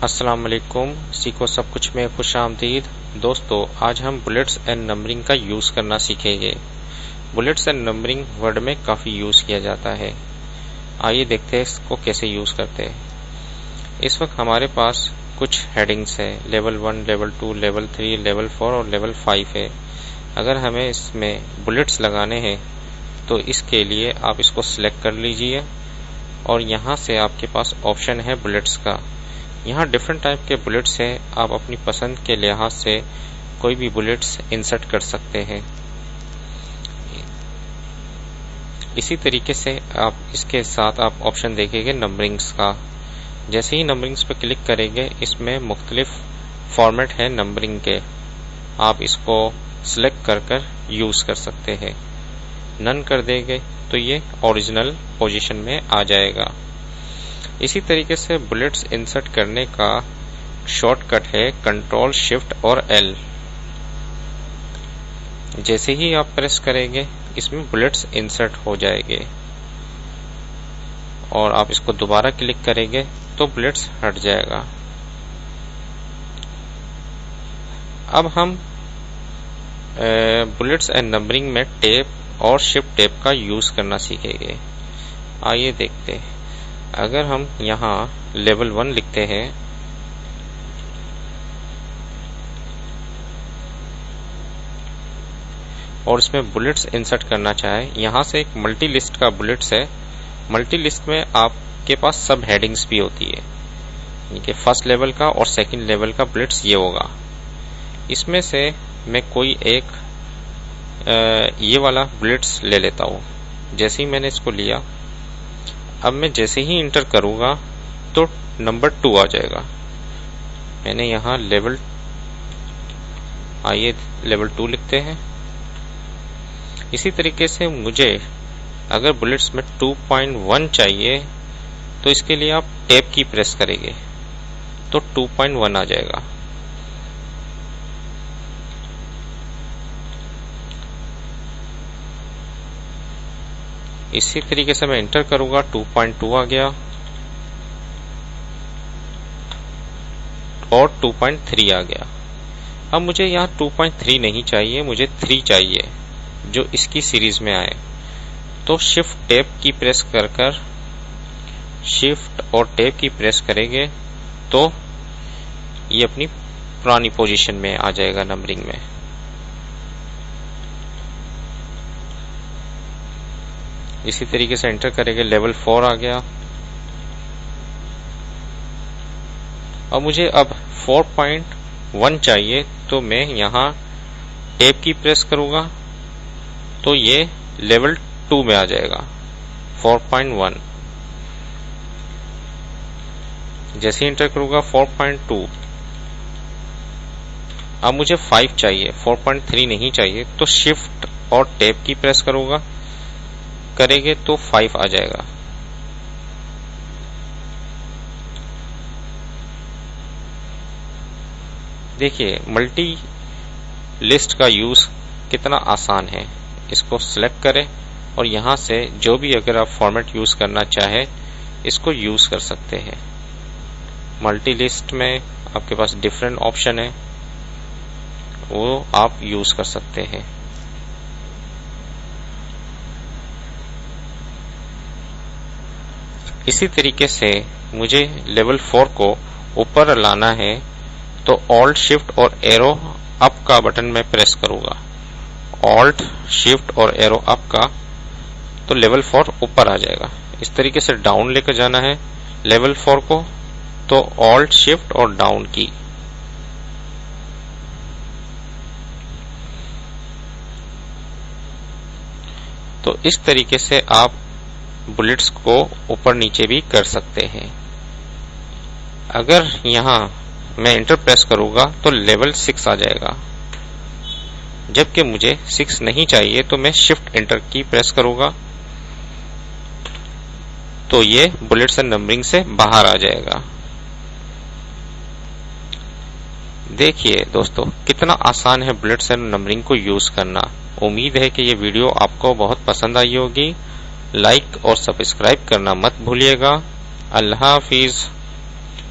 अस्सलाम वालेकुम। सीखो सब कुछ में खुश आमदीद। दोस्तों, आज हम बुलेट्स एंड नंबरिंग का यूज़ करना सीखेंगे। बुलेट्स एंड नंबरिंग वर्ड में काफ़ी यूज़ किया जाता है। आइए देखते हैं इसको कैसे यूज़ करते हैं। इस वक्त हमारे पास कुछ हेडिंग्स है, लेवल 1, लेवल 2, लेवल 3, लेवल 4 और लेवल 5 है। अगर हमें इसमें बुलेट्स लगाने हैं तो इसके लिए आप इसको सिलेक्ट कर लीजिए और यहाँ से आपके पास ऑप्शन है बुलेट्स का। यहाँ डिफरेंट टाइप के बुलेट्स हैं, आप अपनी पसंद के लिहाज से कोई भी बुलेट्स इंसर्ट कर सकते हैं। इसी तरीके से आप इसके साथ आप ऑप्शन देखेंगे नंबरिंग्स का। जैसे ही नंबरिंग्स पर क्लिक करेंगे, इसमें मुख्तलिफ फॉर्मेट है नंबरिंग के, आप इसको सिलेक्ट कर यूज़ कर सकते हैं। नन कर देंगे तो ये ओरिजिनल पोजीशन में आ जाएगा। इसी तरीके से बुलेट्स इंसर्ट करने का शॉर्टकट है कंट्रोल शिफ्ट और एल। जैसे ही आप प्रेस करेंगे इसमें बुलेट्स इंसर्ट हो जाएंगे और आप इसको दोबारा क्लिक करेंगे तो बुलेट्स हट जाएगा। अब हम बुलेट्स एंड नंबरिंग में टेप और शिफ्ट टेप का यूज करना सीखेंगे। आइए देखते हैं। अगर हम यहाँ लेवल 1 लिखते हैं और इसमें बुलेट्स इंसर्ट करना चाहे, यहाँ से एक मल्टी लिस्ट का बुलेट्स है। मल्टी लिस्ट में आपके पास सब हेडिंग्स भी होती है, यानी कि फर्स्ट लेवल का और सेकंड लेवल का बुलेट्स ये होगा। इसमें से मैं कोई एक ये वाला बुलेट्स ले लेता हूँ। जैसे ही मैंने इसको लिया, अब मैं जैसे ही इंटर करूंगा तो नंबर 2 आ जाएगा। मैंने यहाँ आइए लेवल 2 लिखते हैं। इसी तरीके से मुझे अगर बुलेट्स में 2.1 चाहिए तो इसके लिए आप टैब की प्रेस करेंगे तो 2.1 आ जाएगा। इसी तरीके से मैं इंटर करूंगा, 2.2 आ गया और 2.3 आ गया। अब मुझे यहाँ 2.3 नहीं चाहिए, मुझे 3 चाहिए जो इसकी सीरीज में आए। तो शिफ्ट टैब की प्रेस कर शिफ्ट और टैब की प्रेस करेंगे तो ये अपनी पुरानी पोजीशन में आ जाएगा नंबरिंग में। इसी तरीके से एंटर करेंगे, लेवल 4 आ गया। और मुझे अब 4.1 चाहिए तो मैं यहाँ टैब की प्रेस करूंगा तो ये लेवल 2 में आ जाएगा, 4.1। जैसे ही एंटर करूंगा 4.2। अब मुझे 5 चाहिए, 4.3 नहीं चाहिए, तो शिफ्ट और टैब की प्रेस करेंगे तो 5 आ जाएगा। देखिए मल्टी लिस्ट का यूज कितना आसान है। इसको सिलेक्ट करें और यहाँ से जो भी अगर आप फॉर्मेट यूज करना चाहे इसको यूज कर सकते हैं। मल्टी लिस्ट में आपके पास डिफरेंट ऑप्शन है, वो आप यूज कर सकते हैं। इसी तरीके से मुझे लेवल 4 को ऊपर लाना है तो ऑल्ट शिफ्ट और एरो अप का बटन में प्रेस करूंगा। ऑल्ट शिफ्ट और एरो अप का, तो लेवल 4 ऊपर आ जाएगा। इस तरीके से डाउन लेकर जाना है लेवल 4 को, तो ऑल्ट शिफ्ट और डाउन की। तो इस तरीके से आप बुलेट्स को ऊपर नीचे भी कर सकते हैं। अगर यहाँ मैं एंटर प्रेस करूंगा तो लेवल 6 आ जाएगा, जबकि मुझे 6 नहीं चाहिए तो मैं शिफ्ट एंटर की प्रेस करूंगा तो ये बुलेट्स एंड नंबरिंग से बाहर आ जाएगा। देखिए दोस्तों, कितना आसान है बुलेट्स एंड नंबरिंग को यूज करना। उम्मीद है कि ये वीडियो आपको बहुत पसंद आई होगी। लाइक और सब्सक्राइब करना मत भूलिएगा। अल्लाह हाफिज।